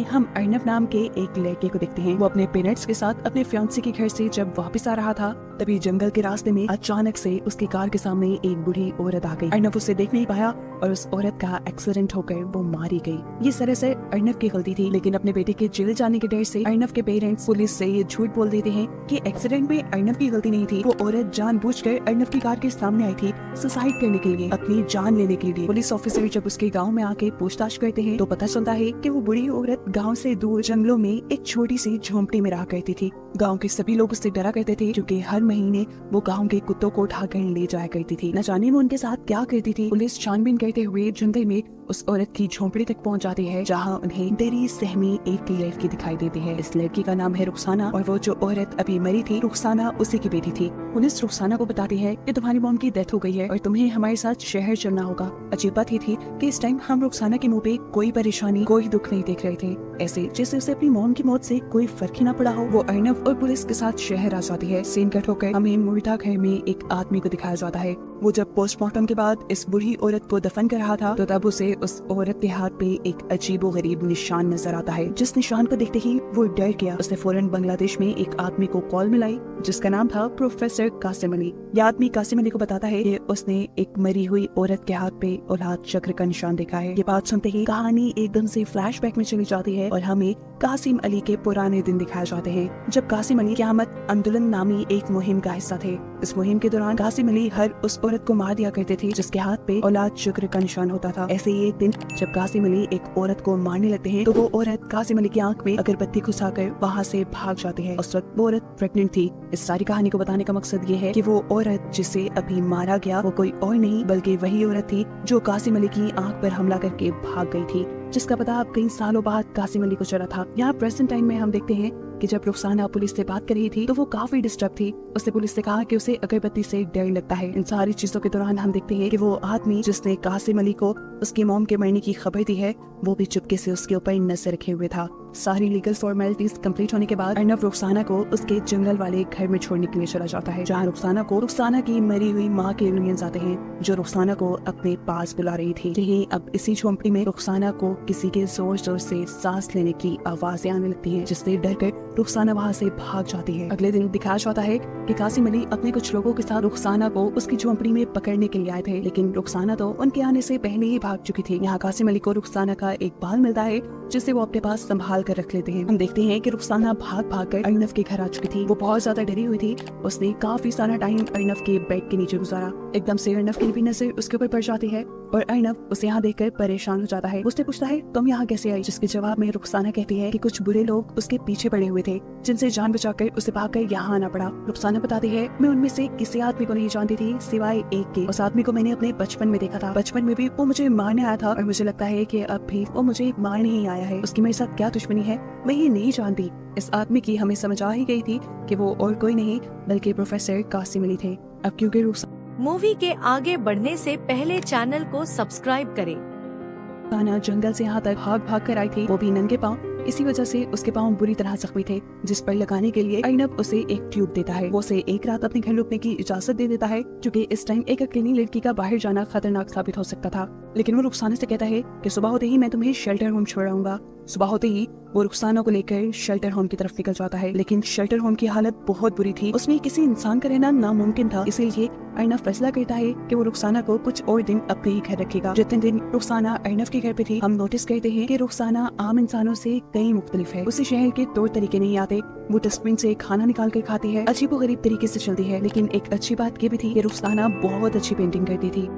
हम अर्नव नाम के एक लड़के को देखते हैं। वो अपने पेरेंट्स के साथ अपने फियांसी के घर से जब वापस आ रहा था, तभी जंगल के रास्ते में अचानक से उसकी कार के सामने एक बूढ़ी औरत आ गई। अर्नव उसे देख नहीं पाया और उस औरत का एक्सीडेंट होकर वो मारी गई। ये सरासर अर्नव की गलती थी, लेकिन अपने बेटे के जेल जाने के डर से अर्नव के पेरेंट्स पुलिस से ये झूठ बोल देते हैं कि एक्सीडेंट में अर्नव की गलती नहीं थी। वो औरत जानबूझकर अर्नव की कार के सामने आई थी सुसाइड करने के लिए, अपनी जान लेने के लिए। पुलिस ऑफिसर जब उसके गाँव में आके पूछताछ करते हैं तो पता चलता है कि वो बुढ़ी औरत गाँव से दूर जंगलों में एक छोटी सी झोंपड़ी में रहा करती थी। गाँव के सभी लोग उससे डरा करते थे क्योंकि हर महीने वो गाँव के कुत्तों को उठाकर ले जाया करती थी। न जाने वो उनके साथ क्या करती थी। पुलिस छानबीन करते हुए जंगल में उस औरत की झोंपड़ी तक पहुंच जाती है, जहां उन्हें डरी सहमी एक लड़की दिखाई देती है। इस लड़की का नाम है रुखसाना और वो जो औरत अभी मरी थी, रुखसाना उसी की बेटी थी। पुलिस रुखसाना को बताती है कि तुम्हारी मॉम की डेथ हो गई है और तुम्हें हमारे साथ शहर चलना होगा। अजीब बात ये थी कि इस टाइम हम रुखसाना के मुंह पे कोई परेशानी, कोई दुख नहीं देख रहे थे, ऐसे जैसे उसे अपनी मॉम की मौत से कोई फर्क ही ना पड़ा हो। वो अर्नव और पुलिस के साथ शहर आ जाती है। सीन कट होकर हमें मुर्दा घर में एक आदमी को दिखाया जाता है। वो जब पोस्टमार्टम के बाद इस बुढ़ी औरत को दफन कर रहा था तो तब उसे उस औरत के हाथ पे एक अजीबोगरीब निशान नजर आता है। जिस निशान को देखते ही वो डर गया। उसने फौरन बांग्लादेश में एक आदमी को कॉल मिलाई जिसका नाम था प्रोफेसर कासिम अली। यह आदमी कासिम अली को बताता है कि उसने एक मरी हुई औरत के हाथ पे औलाद चक्र का निशान देखा है। ये बात सुनते ही कहानी एकदम से फ्लैशबैक में चली जाती है और हमें कासिम अली के पुराने दिन दिखाए जाते हैं जब कासिम अली क़यामत आंदोलन नामी एक मुहिम का हिस्सा थे। इस मुहिम के दौरान कासिम अली हर उस औरत को मार दिया करते थे जिसके हाथ पे औलाद चक्र का निशान होता था। ऐसे ही एक दिन जब कासिम अली एक औरत को मारने लगते हैं तो वो औरत कासिम अली की आंख में अगरबत्ती घुसाकर वहाँ से भाग जाती है। उस वक्त वो औरत प्रेग्नेंट थी। इस सारी कहानी को बताने का मकसद ये है कि वो औरत जिसे अभी मारा गया वो कोई और नहीं बल्कि वही औरत थी जो कासिम अली की आंख पर हमला करके भाग गई थी, जिसका पता अब कई सालों बाद कासिम अली को चला था। यहाँ प्रेजेंट टाइम में हम देखते हैं कि जब रुखसाना पुलिस से बात कर रही थी तो वो काफी डिस्टर्ब थी। उसने पुलिस से कहा कि उसे अगरबत्ती से डर लगता है। इन सारी चीजों के दौरान हम देखते हैं कि वो आदमी जिसने कासिम अली को उसकी मॉम के मरने की खबर दी है वो भी चुपके से उसके ऊपर नजर रखे हुए था। सारी लीगल फॉर्मेलिटीज कंप्लीट होने के बाद अर्नव रुखसाना को उसके जंगल वाले घर में छोड़ने के लिए चला जाता है, जहाँ रुखसाना की मरी हुई माँ के रिलेटिव्स आते हैं जो रुखसाना को अपने पास बुला रही थी। यही अब इसी झोंपड़ी में रुखसाना को किसी के जोर जोर से सांस लेने की आवाजें आने लगती हैं, जिससे डर कर रुखसाना वहाँ से भाग जाती है। अगले दिन दिखाया जाता है कि कासिम अली अपने कुछ लोगों के साथ रुखसाना को उसकी झोंपड़ी में पकड़ने के लिए आए थे, लेकिन रुखसाना तो उनके आने से पहले ही भाग चुकी थी। यहाँ कासिम अली को रुखसाना का एक बाल मिलता है जिसे वो अपने पास संभाल कर रख लेते हैं। हम देखते हैं कि रुखसाना भाग कर अर्नव के घर आ चुकी थी। वो बहुत ज्यादा डरी हुई थी। उसने काफी सारा टाइम अर्नव के बेड के नीचे गुजारा। एकदम से अर्नव की भी नजर उसके ऊपर पड़ जाती है और अर्नव उसे यहाँ देखकर परेशान हो जाता है। उससे पूछता है तुम यहाँ कैसे आई, जिसके जवाब में रुखसाना कहती है कि कुछ बुरे लोग उसके पीछे पड़े हुए थे जिनसे जान बचाकर उसे भागकर यहाँ आना पड़ा। रुखसाना बताती है मैं उनमें से किसी आदमी को नहीं जानती थी सिवाय एक के। उस आदमी को मैंने अपने बचपन में देखा था। बचपन में भी वो मुझे मारने आया था और मुझे लगता है कि अब भी वो मुझे मारने ही आया है। उसकी मेरे साथ क्या दुश्मनी है मैं ये नहीं जानती। इस आदमी की हमें समझ आ ही गई थी कि वो और कोई नहीं बल्कि प्रोफेसर कासिम अली थे। अब क्योंकि मूवी के आगे बढ़ने से पहले चैनल को सब्सक्राइब करें। रुखसाना जंगल से यहाँ तक भाग कर आई थी, वो भी नंगे पाँव। इसी वजह से उसके पाँव बुरी तरह जख्मी थे, जिस पर लगाने के लिए अर्नव उसे एक ट्यूब देता है। वो उसे एक रात अपने घर रुकने की इजाजत दे देता है क्योंकि इस टाइम एक अकेली लड़की का बाहर जाना खतरनाक साबित हो सकता था। लेकिन वो रुखसाना से कहता है कि सुबह होते ही मैं तुम्हें शेल्टर होम छोड़ाऊंगा। सुबह होते ही वो रुखसाना को लेकर शेल्टर होम की तरफ निकल जाता है, लेकिन शेल्टर होम की हालत बहुत बुरी थी। उसमें किसी इंसान का रहना नामुमकिन था। इसीलिए अर्नव फैसला करता है कि वो रुखसाना को कुछ और दिन अपने ही घर रखेगा। जितने दिन रुखसाना अर्नव के घर पे थी, हम नोटिस करते हैं कि रुखसाना आम इंसानों से कई मुख्तलिफ है। उसे शहर के तौर तरीके नहीं आते। वो डस्टबिन से खाना निकाल कर खाती है, अजीबोगरीब तरीके से चलती है। लेकिन एक अच्छी बात ये भी थी कि रुखसाना बहुत अच्छी पेंटिंग करती थी।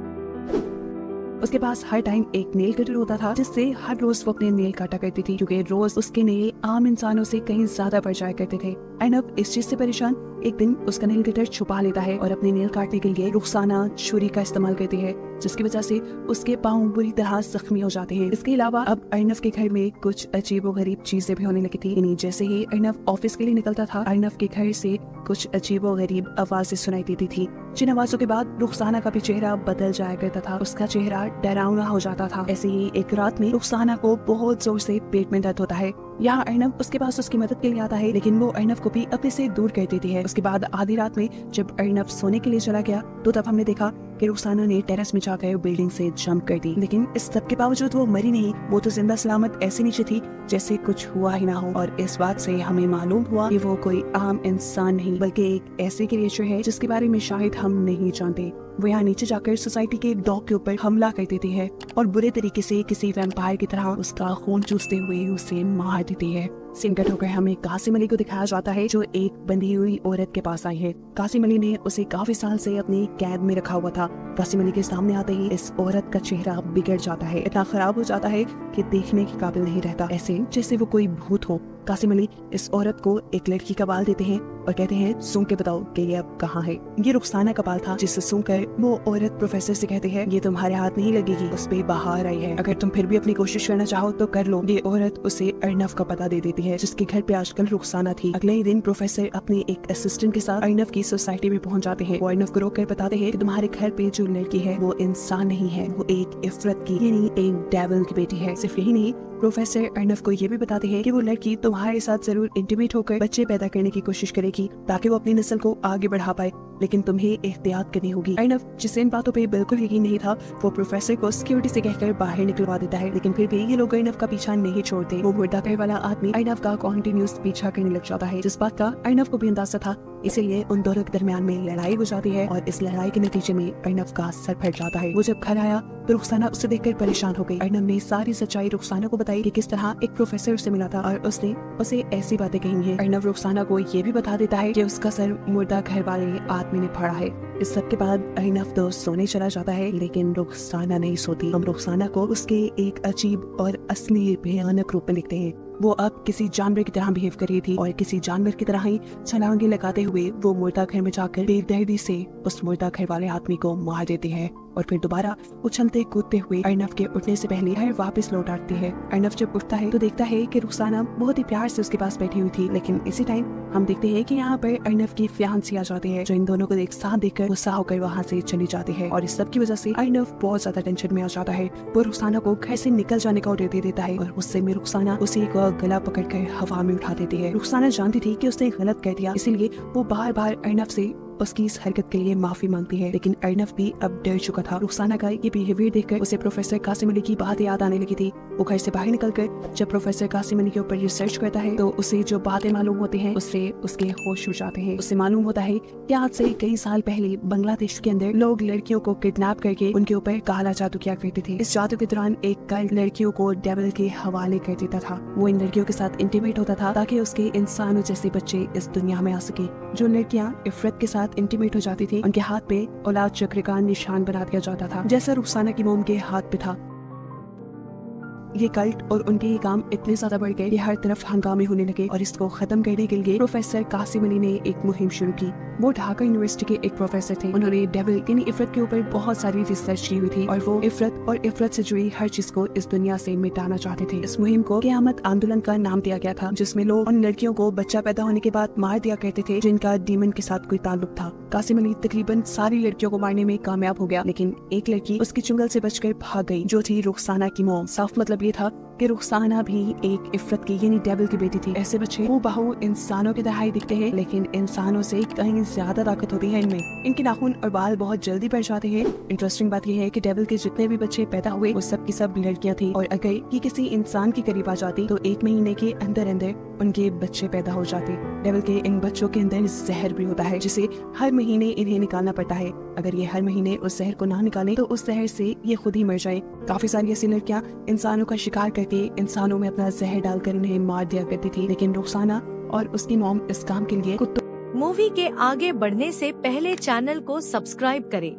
उसके पास हर टाइम एक नेल कटर होता था जिससे हर रोज वो अपने नेल काटा करती थी क्योंकि रोज उसके नेल आम इंसानों से कहीं ज्यादा बढ़ जाया करते थे। अर्नव इस चीज से परेशान एक दिन उसका नेल कटर छुपा लेता है और अपने नेल काटने के लिए रुखसाना छुरी का इस्तेमाल करती है, जिसकी वजह से उसके पाँव बुरी तरह जख्मी हो जाते हैं। इसके अलावा अब अर्नव के घर में कुछ अजीबोगरीब चीजें भी होने लगी थी। जैसे ही अर्नव ऑफिस के लिए निकलता था, अर्नव के घर से कुछ अजीबोगरीब आवाजें सुनाई देती थी। जिन आवाजों के बाद रुखसाना का भी चेहरा बदल जाया करता था, उसका चेहरा डरावना हो जाता था। ऐसे ही एक रात में रुखसाना को बहुत जोर से पेट में दर्द होता है। यहाँ अर्नब उसके पास उसकी मदद के लिए आता है, लेकिन वो अर्नब को भी अपने से दूर कर देती है। उसके बाद आधी रात में जब अर्नब सोने के लिए चला गया तो तब हमने देखा कि रुखसाना ने टेरेस में जाकर बिल्डिंग से जंप कर दी, लेकिन इस सब के बावजूद वो मरी नहीं। वो तो जिंदा सलामत ऐसे नीचे थी जैसे कुछ हुआ ही ना हो। और इस बात से हमें मालूम हुआ कि वो कोई आम इंसान नहीं बल्कि एक ऐसे क्रिएचर है जिसके बारे में शायद हम नहीं जानते। वो यहाँ नीचे जाकर सोसाइटी के डॉग के ऊपर हमला कर देती है और बुरे तरीके से किसी वैम्पायर की तरह उसका खून चूसते हुए उसे मार देती है। सिंकट होकर हमें कासिम अली को दिखाया जाता है, जो एक बंधी हुई औरत के पास आई है। कासिम अली ने उसे काफी साल से अपनी कैद में रखा हुआ था। कासिम अली के सामने आते ही इस औरत का चेहरा बिगड़ जाता है, इतना खराब हो जाता है कि देखने के काबिल नहीं रहता, ऐसे जैसे वो कोई भूत हो। कासिम अली इस औरत को एक लड़की का बाल देते हैं और कहते हैं सूंघ के बताओ कि ये अब कहाँ है। ये रुखसाना का बाल था, जिससे सूंघकर वो औरत प्रोफेसर से कहती है ये तुम्हारे हाथ नहीं लगेगी, उस पे बाहर आई है, अगर तुम फिर भी अपनी कोशिश करना चाहो तो कर लो। ये औरत उसे अर्नब का पता दे देती है, जिसके घर पे आजकल रुखसाना थी। अगले ही दिन प्रोफेसर अपने एक असिस्टेंट के साथ अर्नब की सोसाइटी में पहुंच जाते हैं। वो अर्नब को रोककर बताते हैं कि तुम्हारे घर पे जो लड़की है वो इंसान नहीं है, वो एक इफरत की यानी एक डेविल की बेटी है। सिर्फ यही नहीं, प्रोफेसर अर्नब को ये भी बताते हैं कि वो लड़की तुम्हारे साथ जरूर इंटीमेट होकर बच्चे पैदा करने की कोशिश करेगी ताकि वो अपनी नस्ल को आगे बढ़ा पाए, लेकिन तुम्हें एहतियात करनी होगी। अर्नब, जिसे इन बातों पे बिल्कुल यकीन नहीं था, वो प्रोफेसर को सिक्योरिटी से कहकर बाहर निकलवा देता है, लेकिन फिर भी ये लोग अर्नब का पीछा नहीं छोड़ते। वो मुर्दा घर वाला आदमी अर्नब का कॉन्टिन्यूस पीछा करने लग जाता है, जिस बात का अर्नब को भी अंदाजा था। इसीलिए उन दोनों के दरमियान में लड़ाई हो जाती है और इस लड़ाई के नतीजे में अर्नब का सर फट जाता है। वो जब घर आया तो रुखसाना उसे देखकर परेशान हो गई। अर्नब ने सारी सच्चाई रुखसाना को बताई कि किस तरह एक प्रोफेसर से मिला था और उसने उसे ऐसी बातें कही हैं। अर्नब रुखसाना को ये भी बता देता है कि उसका सर मुर्दा घर वाले आदमी ने फाड़ा है। इस सब के बाद अर्नब तो सोने चला जाता है, लेकिन रुखसाना नहीं सोती। हम रुखसाना को उसके एक अजीब और असली भयानक रूप में देखते हैं। वो अब किसी जानवर की तरह बिहेव कर रही थी और किसी जानवर की तरह ही छलांगे लगाते हुए वो मुर्दा घर में जाकर बेदर्दी से उस मुर्दा घर वाले आदमी को मार देती है और फिर दोबारा उछलते कूदते हुए अर्नब के उठने से पहले घर वापस लौट आती है। अर्नब जब उठता है तो देखता है कि रुखसाना बहुत ही प्यार से उसके पास बैठी हुई थी, लेकिन इसी टाइम हम देखते हैं कि यहाँ पर अर्नब की फियांसी आ जाती है, जो इन दोनों को एक साथ देखकर गुस्सा होकर वहाँ से चली जाती है। और इस सब की वजह से अर्नब बहुत ज्यादा टेंशन में आ जाता है। वो रुखसाना को घर से निकल जाने का ऑर्डर दे देता है और गुस्से में रुखसाना उसे गला पकड़कर हवा में उठा देती है। रुखसाना जानती थी कि उसने गलत कर दिया, इसीलिए वो बार बार अर्नब से उसकी इस हरकत के लिए माफी मांगती है, लेकिन अर्नब भी अब डर चुका था। रुखसाना का ये बिहेवियर देखकर उसे प्रोफेसर कासिम अली की बात याद आने लगी थी। वो घर से बाहर निकलकर जब प्रोफेसर कासिम अली के ऊपर रिसर्च करता है तो उसे जो बातें मालूम होती हैं उससे उसके होश उड़ जाते हैं। उसे मालूम होता है कि आज से कई साल पहले बांग्लादेश के अंदर लोग लड़कियों को किडनैप करके उनके ऊपर काला जादू किया करते थे। इस जादू के दौरान एक कल्ट लड़कियों को डेविल के हवाले कर देता था। वो इन लड़कियों के साथ इंटीमेट होता था ताकि उसके इंसानों जैसे बच्चे इस दुनिया में आ सके। जो लड़कियां इफरत के साथ इंटीमेट हो जाती थी उनके हाथ पे औलाद चक्र का निशान बना दिया जाता था, जैसा रुखसाना की मोम के हाथ पे था। ये कल्ट और उनके ये काम इतने ज्यादा बढ़ गए कि हर तरफ हंगामे होने लगे और इसको खत्म करने के लिए प्रोफेसर कासिम अली ने एक मुहिम शुरू की। वो ढाका यूनिवर्सिटी के एक प्रोफेसर थे। उन्होंने डेविल यानी इफरत के ऊपर बहुत सारी रिसर्च की हुई थी और वो इफरत और इफरत से जुड़ी हर चीज को इस दुनिया से मिटाना चाहते थे। इस मुहिम को क़यामत आंदोलन का नाम दिया गया था, जिसमें लोग उन लड़कियों को बच्चा पैदा होने के बाद मार दिया करते थे जिनका डीमन के साथ कोई ताल्लुक था। कासिम अली तकरीबन सारी लड़कियों को मारने में कामयाब हो गया, लेकिन एक लड़की उसकी चुंगल से बचकर भाग गई, जो थी रुखसाना की मोम। साफ मतलब ये था कि रुखसाना भी एक इफरत की यानी डेविल की बेटी थी। ऐसे बच्चे वो बाहु इंसानों के तरह ही दिखते हैं, लेकिन इंसानों से कहीं ज्यादा ताकत होती है इनमें। इनके नाखून और बाल बहुत जल्दी बढ़ जाते हैं। इंटरेस्टिंग बात यह है कि डेविल के जितने भी बच्चे पैदा हुए वो सब की सब लड़कियां थी, और अगर ये किसी इंसान के करीब आ जाती तो 1 महीने के अंदर अंदर उनके बच्चे पैदा हो जाते। डेविल के इन बच्चों के अंदर जहर भी होता है, जिसे हर महीने इन्हें निकालना पड़ता है। अगर ये हर महीने उस जहर को ना निकालें तो उस जहर से ये खुद ही मर जाए। काफी सारी ऐसी लड़कियां इंसानों का शिकार करके इंसानों में अपना जहर डालकर उन्हें मार दिया करती थी, लेकिन रुखसाना और उसकी मॉम इस काम के लिए कुत्तों मूवी के आगे बढ़ने से पहले चैनल को सब्सक्राइब करें।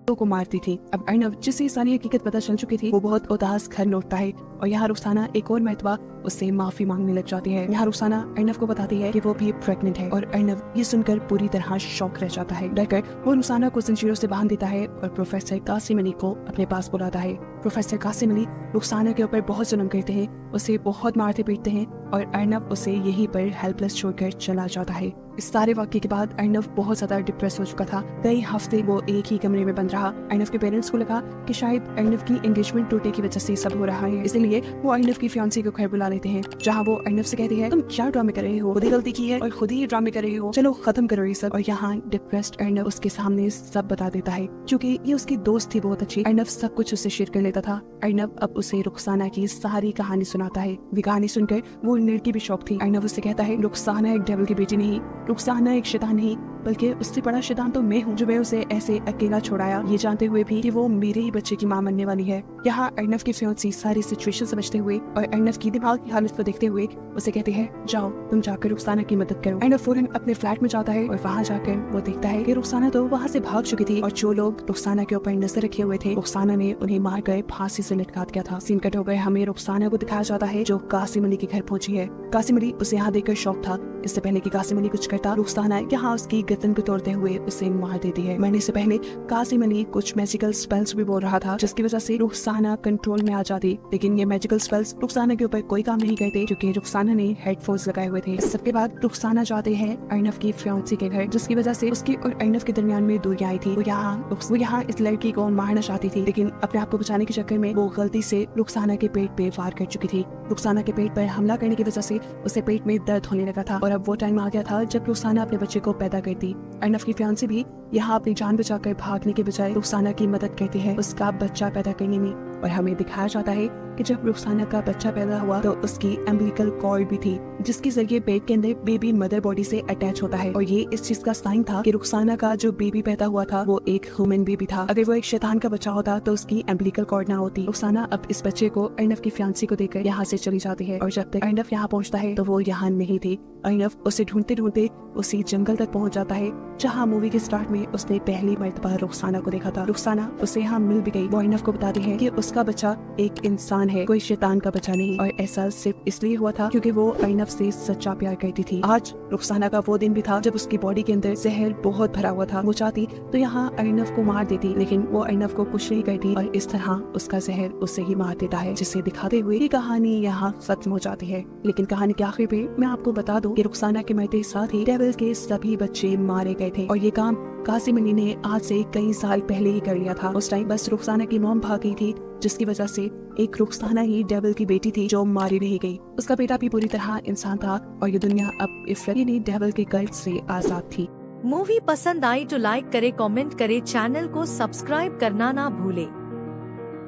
को मारती थी। अब अर्नब, जिसे सारी हकीकत पता चल चुकी थी, वो बहुत उदास घर लौटता है। और यहाँ रुखसाना एक और मरतबा उससे माफी मांगने लग जाती है। यहाँ रुखसाना अर्नव को बताती है कि वो भी प्रेग्नेंट है और अर्नव ये सुनकर पूरी तरह शॉक रह जाता है। डरकर वो रुखसाना को जंजीरों से बांध देता है और प्रोफेसर कासिम अली को अपने पास बुलाता है। प्रोफेसर कासिम अली रुखसाना के ऊपर बहुत जुल्म करते हैं, उसे बहुत मारते पीटते हैं और अर्नव उसे यहीं पर हेल्पलेस छोड़कर चला जाता है। इस सारे वाक्य के बाद अर्नव बहुत ज्यादा डिप्रेस हो चुका था। कई हफ्ते वो एक ही कमरे में बंद रहा। अर्नव के पेरेंट्स को लगा कि शायद अर्नव की एंगेजमेंट टूटने की वजह से सब हो रहा है, इसलिए वो अर्नव की फियांसी को घर बुला लेते हैं, जहाँ वो अर्नव से कहती है तुम क्या ड्रामे कर रहे हो, खुद ही गलती की है और खुद ही ड्रामे कर रहे हो, चलो खत्म करो ये सब। और यहाँ डिप्रेस्ड अर्नव उसके सामने सब बता देता है। क्योंकि ये उसकी दोस्त थी बहुत अच्छी, अर्नव सब कुछ उससे शेयर कर लेता था। अर्नव अब उसे रुखसाना की सारी कहानी सुनाता है। ये कहानी सुनकर वो लड़की भी शॉक थी। अर्नव उससे कहता है रुखसाना एक डेविल की बेटी नहीं, रुखसाना एक शैतान नहीं, बल्कि उससे बड़ा शैतान तो मैं हूँ जो मैं उसे ऐसे अकेला छोड़ाया, ये जानते हुए भी कि वो मेरे ही बच्चे की मां बनने वाली है। यहाँ अर्नव की फियांसी सारी सिचुएशन समझते हुए और अर्नव की दिमाग की हालत को देखते हुए उसे कहते हैं जाओ तुम जाकर रुखसाना की मदद करो। अर्नव फौरन अपने फ्लैट में जाता है और वहाँ जाकर वो देखता है कि रुखसाना तो वहाँ से भाग चुकी थी और जो लोग रुखसाना के ऊपर नजर रखे हुए थे रुखसाना ने उन्हें मार कर फांसी से लटका दिया था। सीन कट हो गए, हमें रुखसाना को दिखाया जाता है जो कासिम अली के घर पहुंची है। कासिम अली उसे यहाँ देखकर शौक था। इससे पहले कि कासिम अली कुछ करता, रुखसाना यहाँ उसकी गर्दन को तोड़ते हुए उसे मार देती है। मरने से पहले कासिम अली कुछ मैजिकल स्पेल्स भी बोल रहा था जिसकी वजह से रुखसाना कंट्रोल में आ जाती, लेकिन ये मैजिकल स्पेल्स रुखसाना के ऊपर कोई काम नहीं करते क्योंकि रुखसाना ने हेडफोन्स लगाए हुए थे। इस सबके बाद रुखसाना जाते हैं अर्नव की फियांसी के घर, जिसकी वजह से उसकी और अर्नव के दरमियान में दूरियां आई थी। वो यहाँ इस लड़की को मारना चाहती थी, लेकिन अपने आप को बचाने के चक्कर में वो गलती से रुखसाना के पेट पे वार कर चुकी थी। रुखसाना के पेट पर हमला करने की वजह से उसे पेट में दर्द होने लगा था और अब वो टाइम आ गया था जब रुखसाना अपने बच्चे को पैदा करती। अर्नव की फियांसी भी यहाँ अपनी जान बचाकर भागने के बजाय रुखसाना की मदद करती है उसका बच्चा पैदा करने में। और हमें दिखाया जाता है कि जब रुखसाना का बच्चा पैदा हुआ तो उसकी एम्बिलिकल कॉर्ड भी थी, जिसके जरिए पेट के अंदर बेबी मदर बॉडी से अटैच होता है। और ये इस चीज का साइन था कि रुखसाना का जो बेबी पैदा हुआ था वो एक ह्यूमन बेबी था। अगर वो एक शैतान का बच्चा होता तो उसकी एम्बिलिकल कॉर्ड ना होती। रुखसाना अब इस बच्चे को अर्नव की फियांसी को देकर यहाँ से चली जाती है और जब तक अर्नव यहाँ पहुँचता है तो वो यहाँ नहीं थी। अर्नव उसे ढूंढते ढूंढते उसी जंगल तक पहुँच जाता है जहाँ मूवी के स्टार्ट में उसने पहली मर्तबा रुखसाना को देखा था। रुखसाना उसे यहाँ मिल भी गई। वो अर्नव को बताती है कि उसका बच्चा एक इंसान है, कोई शैतान का बच्चा नहीं, और ऐसा सिर्फ इसलिए हुआ था क्योंकि वो अर्नव से सच्चा प्यार करती थी। आज रुखसाना का वो दिन भी था जब उसकी बॉडी के अंदर जहर बहुत भरा हुआ था। वो चाहती तो यहाँ अर्नव को मार देती, लेकिन वो अर्नव को कुछ नहीं करती और इस तरह उसका जहर उसे ही मार देता है, जिसे दिखाते हुए ये कहानी यहाँ खत्म हो जाती है। लेकिन कहानी के आखिर पे मैं आपको बता दूं कि रुखसाना के मरते साथ ही डेविल के सभी बच्चे मारे गए थे और ये काम कासिम अली ने आज से कई साल पहले ही कर लिया था। उस टाइम बस रुखसाना की मॉम भाग गई थी, जिसकी वजह से एक रुखसाना ही डेविल की बेटी थी जो मारी नहीं गई। उसका बेटा भी पूरी तरह इंसान था और ये दुनिया अब इफ्रानी डेविल के कर्ज से आजाद थी। मूवी पसंद आई तो लाइक करे, कमेंट करे, चैनल को सब्सक्राइब करना ना भूले।